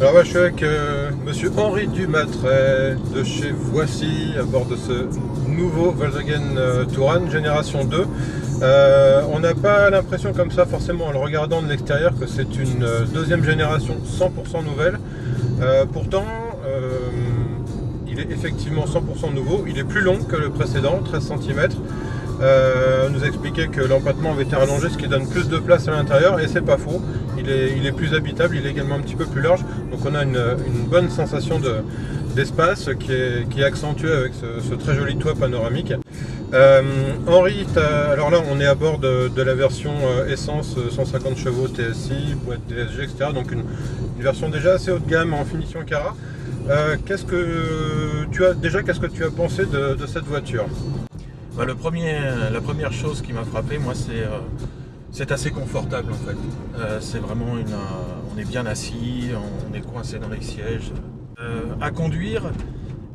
Alors là, je suis avec monsieur Henri Dumatret de chez Voici à bord de ce nouveau Volkswagen Touran génération 2. On n'a pas l'impression comme ça forcément en le regardant de l'extérieur que c'est une deuxième génération 100% nouvelle. Pourtant, il est effectivement 100% nouveau. Il est plus long que le précédent, 13 cm. On nous a expliqué que l'empattement avait été rallongé, ce qui donne plus de place à l'intérieur, et c'est pas faux. Il est plus habitable, il est également un petit peu plus large, donc on a une bonne sensation d'espace qui est accentuée avec ce très joli toit panoramique. Henri, alors là on est à bord de la version essence 150 chevaux TSI, boîte DSG, etc. Donc une version déjà assez haut de gamme en finition Cara. Qu'est-ce que tu as pensé de cette voiture? Bah, la première chose qui m'a frappé, moi, c'est assez confortable en fait. C'est vraiment on est bien assis, on est coincé dans les sièges. À conduire,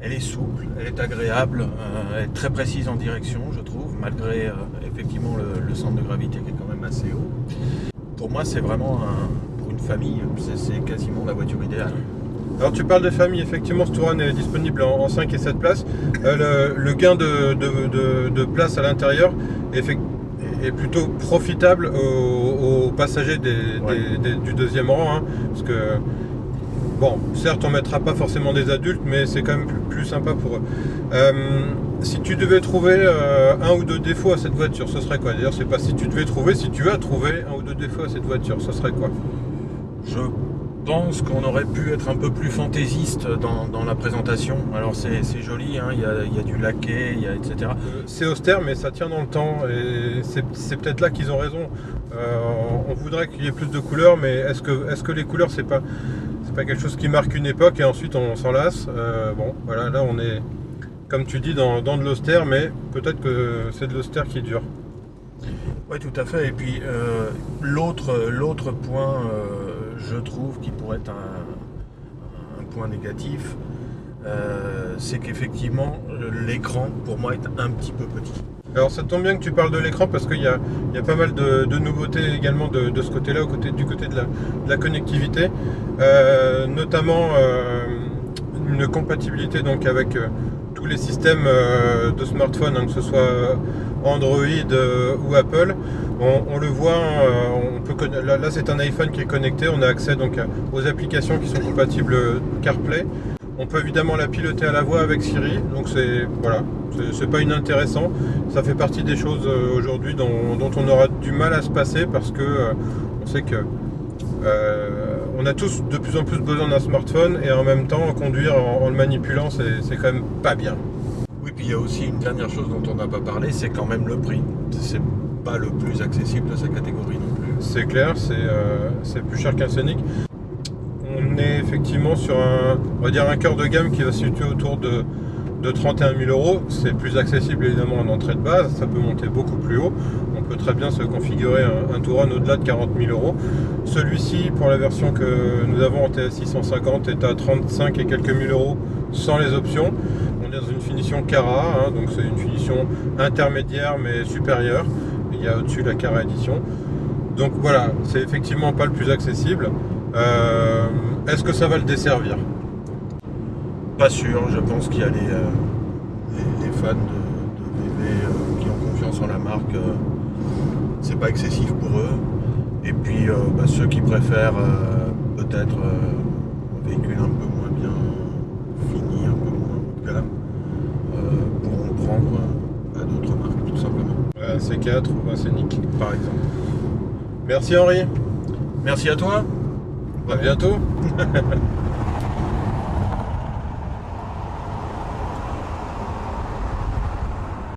elle est souple, elle est agréable, elle est très précise en direction, je trouve, malgré effectivement le centre de gravité qui est quand même assez haut. Pour moi, c'est vraiment pour une famille, c'est quasiment la voiture idéale. Alors tu parles de famille, effectivement ce Touran est disponible en 5 et 7 places. Le gain de place à l'intérieur est plutôt profitable aux passagers du deuxième rang, hein, parce que, bon, certes on ne mettra pas forcément des adultes, mais c'est quand même plus sympa pour eux. Si tu devais trouver un ou deux défauts à cette voiture, ce serait quoi? D'ailleurs, c'est pas si tu devais trouver, si tu as trouvé un ou deux défauts à cette voiture, ce serait quoi? Je pense qu'on aurait pu être un peu plus fantaisiste dans la présentation. Alors c'est joli, hein, il y a du laqué, etc. C'est austère, mais ça tient dans le temps, et c'est peut-être là qu'ils ont raison. On voudrait qu'il y ait plus de couleurs, mais est-ce que les couleurs c'est pas quelque chose qui marque une époque et ensuite on s'en lasse? Bon, voilà, là on est, comme tu dis, dans de l'austère, mais peut-être que c'est de l'austère qui dure. Oui, tout à fait. Et puis l'autre point, je trouve, qui pourrait être un point négatif, c'est qu'effectivement l'écran pour moi est un petit peu petit. Alors ça tombe bien que tu parles de l'écran, parce qu'il y a pas mal de nouveautés également de ce côté-là, du côté de la connectivité, notamment une compatibilité donc avec tous les systèmes de smartphone, hein, que ce soit Android ou Apple. On le voit, là c'est un iPhone qui est connecté, on a accès donc aux applications qui sont compatibles CarPlay. On peut évidemment la piloter à la voix avec Siri, donc c'est pas inintéressant. Ça fait partie des choses aujourd'hui dont on aura du mal à se passer, parce que on sait que on a tous de plus en plus besoin d'un smartphone, et en même temps conduire en le manipulant, c'est quand même pas bien. Oui, puis il y a aussi une dernière chose dont on n'a pas parlé, c'est quand même le prix. C'est pas le plus accessible de sa catégorie non plus. C'est clair, c'est plus cher qu'un Scénic. On est effectivement sur on va dire un cœur de gamme qui va se situer autour de 31 000 euros. C'est plus accessible évidemment en entrée de base, ça peut monter beaucoup plus haut. On peut très bien se configurer un Touran au-delà de 40 000 euros. Celui-ci, pour la version que nous avons en TSI 150, est à 35 et quelques mille euros sans les options. On est dans une finition Cara, hein, donc c'est une finition intermédiaire mais supérieure. Il y a au-dessus la Cara Edition. Donc voilà, c'est effectivement pas le plus accessible. Est-ce que ça va le desservir? Pas sûr, je pense qu'il y a les fans de VV qui ont confiance en la marque, c'est pas excessif pour eux. Et puis ceux qui préfèrent peut-être un véhicule un peu moins bien fini, un peu moins haut de gamme, pourront prendre à d'autres marques tout simplement. Un C4 ou un Scénic Par exemple. Merci Henri. Merci à toi. À bientôt.